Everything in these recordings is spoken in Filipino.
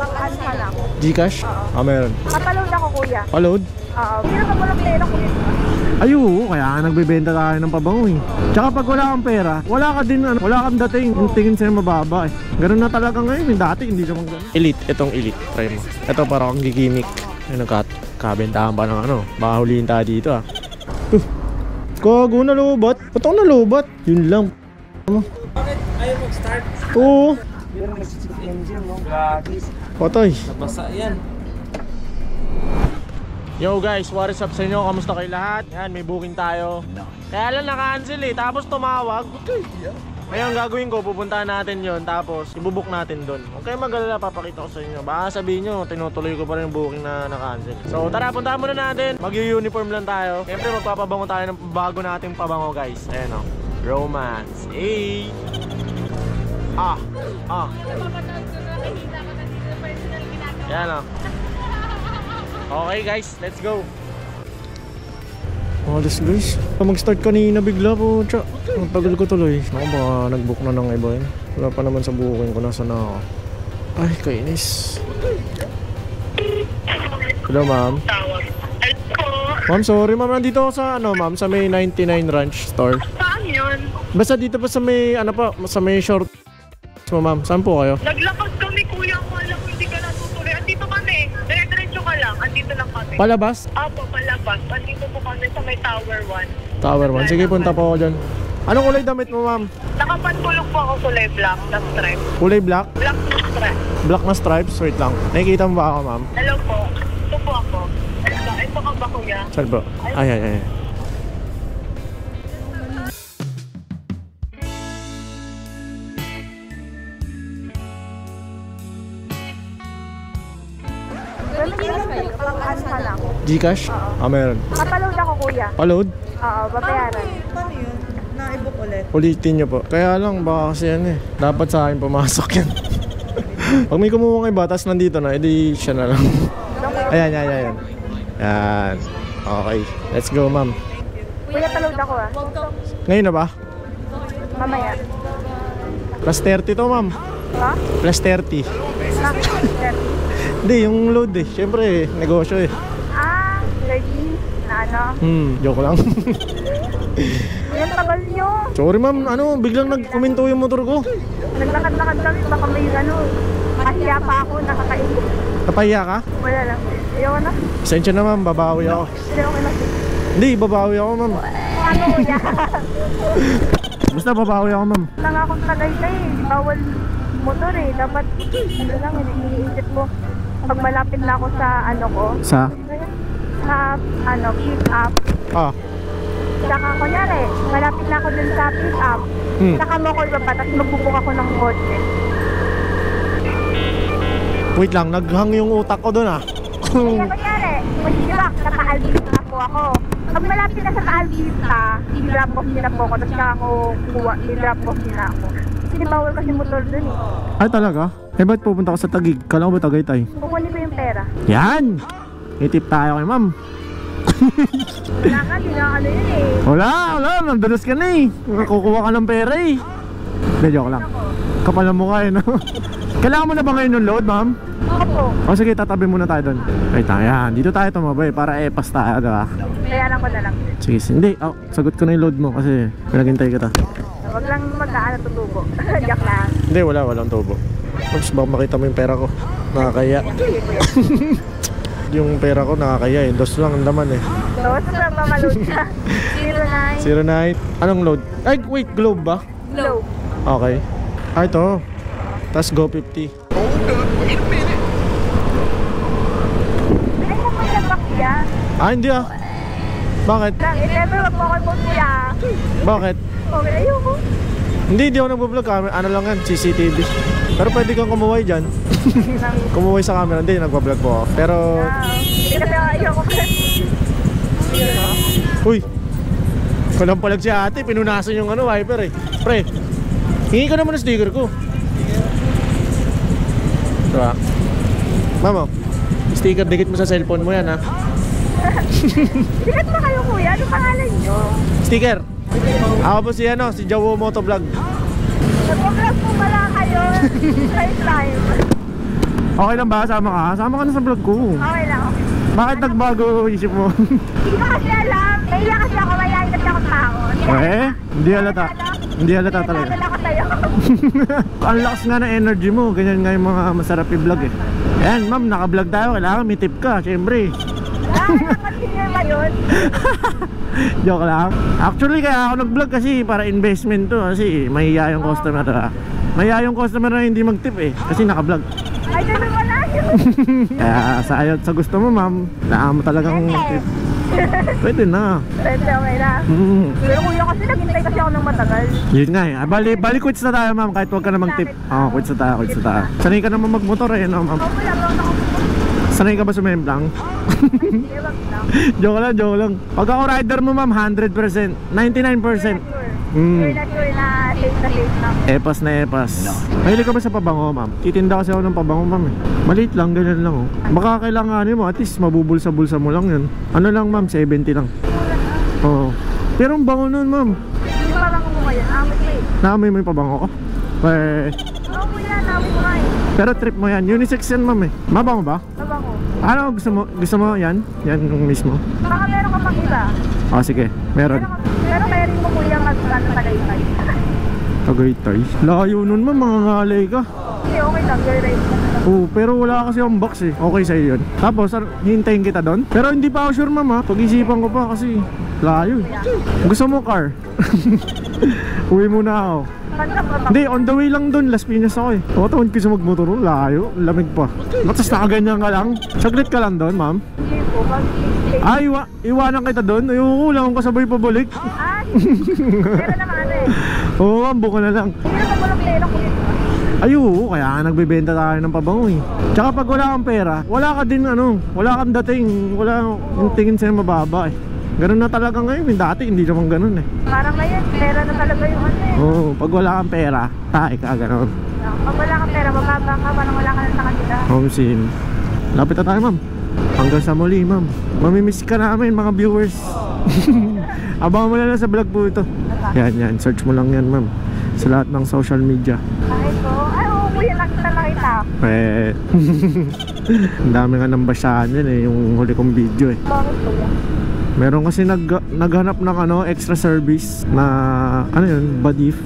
Ano ka lang? Gcash? Ah, meron. Papaload ako, kuya. Paload? Hindi naman walang pera, kuya. Ay, oo, kaya nagbebenta tayo ng pabango eh. Tsaka pag wala kang pera, wala ka din, wala kang dating. Yung tingin sa'yo mababa eh. Ganun na talaga ngayon, yung dati hindi naman ganun. Elite, itong elite, try mo. Ito para kang gigimik. Ay, nagkabentahan pa ng ano, baka huliin tayo dito ah. Kago na lobat. Ba't ako nalubat? Yun lang. Bakit ayaw mag-start? Oo. Pero mag-check engine mo. Grabe. Patay. Nabasa yan. Yo guys, what is up sa inyo? Kamusta kayo lahat? Yan, may booking tayo. Kaya lang naka-cancel eh, tapos tumawag. Ngayon gagawin ko, pupuntahan natin yon, tapos ibubook natin doon. Okay, magalala, papakita ko sa inyo. Baka sabihin nyo, tinutuloy ko pa rin yung booking na naka-cancel. So tara, puntahan muna natin. Mag-uniform lang tayo. Siyempre magpapabango tayo ng bago nating pabango guys. Ayan o, Romance. Hey! Yan o. Okay guys, let's go. Alas guys, mag-start kanina bigla po. Ang tagal ko tuloy. Ako baka nag-book na ng iba yun. Wala pa naman sa booking ko, nasa na ako. Ay, kainis. Hello ma'am. Ma'am, sorry ma'am, nandito ako sa ano ma'am, sa may 99 Ranch store. Saan yun? Basta dito pa sa may ano pa, sa may short mo ma'am. Saan po kayo? Naglakad kami kuya, kala ko hindi ka natutuloy. Andito kami, dire-diretso ka lang, andito lang kami. Palabas? Apo, palabas. Andito po kami sa may Tower 1. Tower 1. Sige, punta po ako dyan. Anong kulay damit mo ma'am? Nakapantulog po ako kulay black na stripe. Kulay black? Black na stripe. Black na stripes? Wait lang. Nakikita mo ba ako ma'am? Hello po. Ito po ako. Ito ka ba kuya? Saan po? Ay. Ano ka lang? Gcash? Ah, meron. Papaload ako, kuya. Paload? Oo, babayaran. Paano yun? Na-i-book ulit? Ulitin nyo po. Kaya lang, baka kasi yan eh. Dapat sa akin pumasok yan. Pag may kumuha iba, tapos nandito na, edi siya na lang. Ayan. Yan. Okay. Let's go, ma'am. Kuya, paload ako ah. Ngayon na ba? Mamaya. Plus 30 to, ma'am. Ha? Plus 30. Hindi, yung load eh. Siyempre, negosyo eh. 30 na ano? Joke lang. Yan tagal nyo. Sorry ma'am, biglang nagkuminto yung motor ko. Naglakad-lakad kami, baka may mahiya pa ako, nakakainin. Napahiya ka? Wala lang. Ayoko na. Pasensya na ma'am, babawi ako. Hindi, okay lang. Hindi, babawi ako ma'am. Ano kuya? Basta babawi ako ma'am. Nangako sa Tagaytay eh. Bawal motor eh. Dapat, ano lang, iniisip mo. Pag malapit na ako sa ano ko, Sa? pick up. Saka kunyari, malapit na ako dun sa pick up. Saka mo ko ibaba, tapos magbubuk ako ng kotse. Wait lang, naghang yung utak ko dun ah. Kaya kunyari, mag-drop, naka-Alvista po ako. Pag malapit na sa Alvista, i-drop off nila po ako, tapos saka ako kuha, i-drop off nila ako. Kasi bawal kasi motor dun eh. Ay talaga? Eh ba't pupunta ko sa Taguig? Kala ko ba Tagaytay? Kukunin ko yung pera. Yan! Itip tayo kay ma'am. Wala ka, di na ano yun eh. Wala, nandalos ka na eh. Kukuha ka ng pera eh. Hindi, joke lang. Kapal ang mukha eh, no? Kailangan mo na ba ngayon yung load, ma'am? Opo. O sige, tatabi muna tayo doon. Wait lang, yan. Dito tayo tumabay para epas tayo, diba? Bayaran ko na lang. Sige, hindi. Sagot ko na yung load mo kasi pinaghintay kita. Huwag lang mag-aano tutubo. Joke lang. Hindi, walang tubo. Mas baka makita mo yung pera ko. Nakakaya. Yung pera ko nakakaya eh. Dos lang ang laman eh. So, ito lang mamaload ka. 09. 09. Anong load? Ay, wait, globe ba? Glow. Okay. Ito. Tapos go 50. Ay, naman lang ba kuya? Hindi ah. Bakit? Lang, never wag mo ako po kuya. Bakit? Okay, ayoko. Hindi ako nagbablog. Ano lang yan, CCTV. Pero pwede kang kumuway dyan. Kumuway sa camera. Hindi, nagbablog po ako. Pero... Hindi kasi ayoko. Uy! Walang palag si ate. Pinunasan yung wiper eh. Pre, hingi ka naman ng sticker ko. Diba? Mamo, sticker dikit mo sa cellphone mo yan ha. Dikit mo kayo kuya, ano pangalan nyo? Sticker. Ako po si Jawo Motovlog. Nag-vlog po pala kayo. Right time. Okay lang ba? Sama ka? Sama ka na sa vlog ko. Okay lang, okay. Bakit nagbago isip mo? Hindi ko kasi alam. Naiya kasi ako, mayayain kasi ako tao. Hindi halata. Hindi halata talaga. Nagdadala ko sa'yo. Ang lakas nga ng energy mo. Ganyan nga yung mga masarap i-vlog eh. Ayan ma'am, naka-vlog tayo. Kailangan may tip ka, syempre. Continue ba yun? Joke lang. Actually kaya ako nag-vlog kasi para investment to. Kasi mahiya yung customer ha. Mahiya yung customer na hindi mag-tip eh. Kasi naka-vlog. Ay, ganun wala yun. Kaya sa gusto mo ma'am, kailangan mo talagang mag-tip. Pwede na. Pwede, okay na. Pero kuya kasi naghintay kasi ako ng matagal. Yun nga eh. Bali quits na tayo ma'am. Kahit huwag ka na mag-tip. Oo, quits na tayo. Sanay ka naman mag-motor eh no ma'am. Wala ba ako Sanay ka ba sumemplang? Hindi, wag lang. Joke lang. Pag ako rider mo ma'am, 100%, 99%. Sure na safe na. Epas na epas. Mahilig ka ba sa pabango ma'am? Titinda kasi ako ng pabango ma'am eh. Maliit lang, ganyan lang oh. Baka kailanganin mo, at least mabubulsa-bulsa mo lang yun. Ano lang ma'am, 70 lang. Oo. Pero ang bango nun ma'am. Hindi pa lang mo ngayon. Amoy ko eh. Naamoy mo yung pabango ko? Oo kuya, naamoy ko nga eh. Pero trip mo yan, unisex yan ma'am eh. Mabango ba? Mabango. Ano gusto mo yan? Yan yung mismo. Baka meron ka pang iba. Oh sige, meron. Pero meron mo kuya mag-tagaytay. Tagaytay. Layo nun ma'am, mga ngalay ka. Hindi, okay lang. Joyride ka na lang. Oo, pero wala kasi yung box eh. Okay sa'yo yun. Tapos, hintayin kita doon. Pero hindi pa ako sure ma'am ha. Pag-isipan ko pa kasi layo eh. Gusto mo car? Uwi muna ako. Hindi, on the way lang doon. Las Piñas ako eh. O, tawad ko sa magmotor. Layo, lamig pa. Matas nakaganyan ka lang. Saglit ka lang doon ma'am. Hindi po, mag-stay. Ay, iwanan kita doon. Ayoko, lang akong kasabay pabalik. Ah, meron naman ano eh. Oo ma'am, buko na lang. Hindi naman walang pera kuya. Ayun, kaya nga nagbebenta tayo ng pabango eh. Tsaka pag wala kang pera, wala ka din wala kang dating, wala yung tingin sa'yo mababa eh. Ganun na talaga ngayon, dati hindi naman ganun eh. Parang ngayon, pera na talaga yung ano eh. Oo, pag wala kang pera, tae ka ganun. Pag wala kang pera, bababa ka, parang wala ka na sa kanila. Home scene. Lapit na tayo ma'am. Hanggang sa muli ma'am. Mamimiss ka namin mga viewers. Abangan mo na lang sa vlog po ito. Yan, search mo lang yan ma'am. Sa lahat ng social media. Kahit ko, ay oo kuya, nakita lang kita. Ang dami nga ng basahan yan eh, yung huli kong video eh. Bakit kuya? Meron kasi naghanap ng extra service na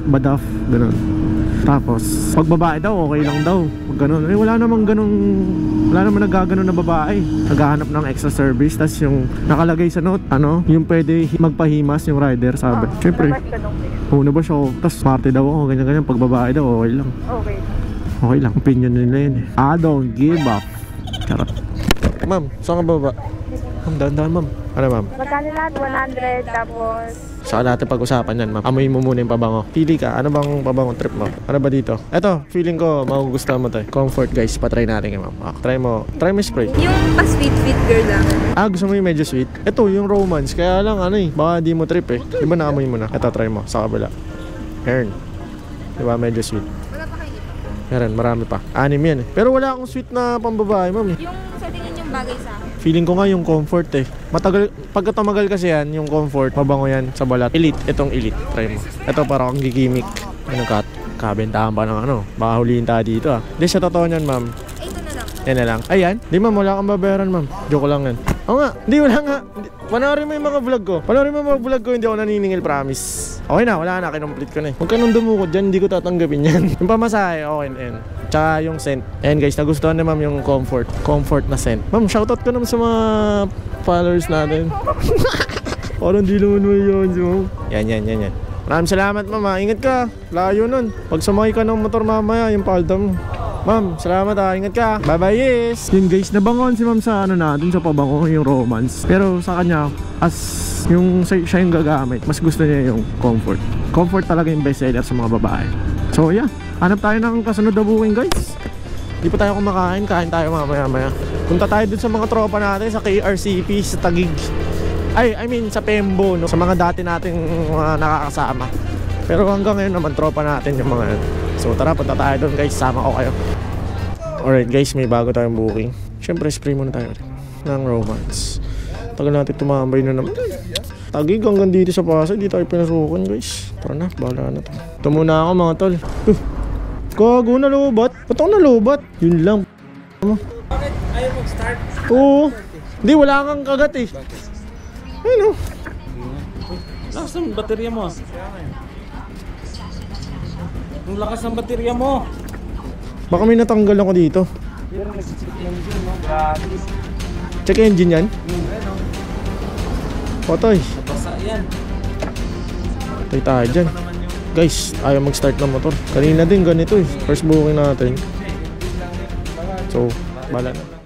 badaf, ganun. Tapos pag babae daw okay lang daw, pag ganun. Wala naman nagaganon na babae. Naghahanap ng extra service, tas yung nakalagay sa note, yung pwede magpahimas yung rider, sabi. Syempre, nabas ako. Tas party daw ako, ganyan. Pag babae daw okay lang. Okay lang, opinion nila yun eh. I don't give up. Charot. Ma'am, saan ka baba? Ma'am, dahan-dahan ma'am. Ano ma'am? Magkano lahat? 100, tapos... Saka natin pag-usapan yan ma'am. Amoy mo muna yung pabango. Pili ka, ano bang pabango trip mo? Ano ba dito? Eto, feeling ko magugustuhan mo to eh. Comfort guys, patry natin ma'am. Try mo spray. Yung pa-sweet girl lang. Gusto mo yung medyo sweet? Ito, yung romance. Kaya lang baka di mo trip eh. Di ba naamoy mo na? Eto, try mo, sa kabila. Hearn. Di ba, medyo sweet. Wala pa kayo iba? Meron, marami pa. 6 yan eh. Pero wala akong sweet na pambabae ma'am eh. Yung sa tingin yung bagay sa akin. Feeling ko nga yung comfort eh. Pagka tumagal kasi yan, yung comfort, mabango yan sa balat. Elite, itong elite. Try mo. Ito parang ang gigimik. Kabentahan pa ng baka huliin tayo dito ah. Hindi, sa totoo niyan ma'am. Ito na lang. Yan na lang. Ayan. Di ma'am, wala kang babayaran ma'am. Joke lang yan. Oo nga. Hindi, wala nga. Panoorin mo yung mga vlog ko. Hindi ako naniningil, promise. Okay na, wala na. Kinomplete ko na eh. Huwag ka nang dumukot dyan, hindi ko tatanggapin yan. Yung pamasahe, okay na yan. Tsaka yung scent. Ayan guys, nagustuhan na ma'am yung comfort na scent. Ma'am, shoutout ko naman sa mga followers natin. Parang di naman mo yun si ma'am. Yan. Maraming salamat ma'am ha. Ingat ka. Layo nun. Pag sumakay ka ng motor mamaya, yung palda mo. Ma'am, salamat ha. Ingat ka. Bye bye, yes. Yun guys, nabangon si ma'am sa natin, sa pabango, yung romance. Pero sa kanya, as yung siya yung gagamit, mas gusto niya yung comfort. Comfort talaga yung best seller sa mga babae. So yeah, hanap tayo ng kasunod na booking guys. Di pa tayo kumakain, kain tayo mamaya. Punta tayo dun sa mga tropa natin sa KRCP, sa Taguig. I mean sa Pembo, no? Sa mga dati nating mga nakakasama. Pero hanggang ngayon naman tropa natin yung mga yan. So tara, punta tayo dun guys, sama ko kayo. Alright guys, may bago tayong booking. Siyempre spray muna tayo ng romance. Tagal natin tumambay na naman. Taguig hanggang dito sa Pasay, di tayo pinasukan guys. Tara na, bahala na to. Ito muna ako mga tol. Gago, nalubat. Ba't ako nalubat? Yun lang. Bakit ayaw mag-start? Oo. Hindi, wala kang kagat eh. Ayun oh. Lakas ng baterya mo. Ang lakas ng baterya mo. Baka may natanggal ako dito. Pero nag-check engine, no? Gratis. Check engine yan. Patay. Basa yan. Patay tayo dyan. Guys, ayaw mag-start ng motor. Kanina din ganito eh. First booking natin. So, bala na.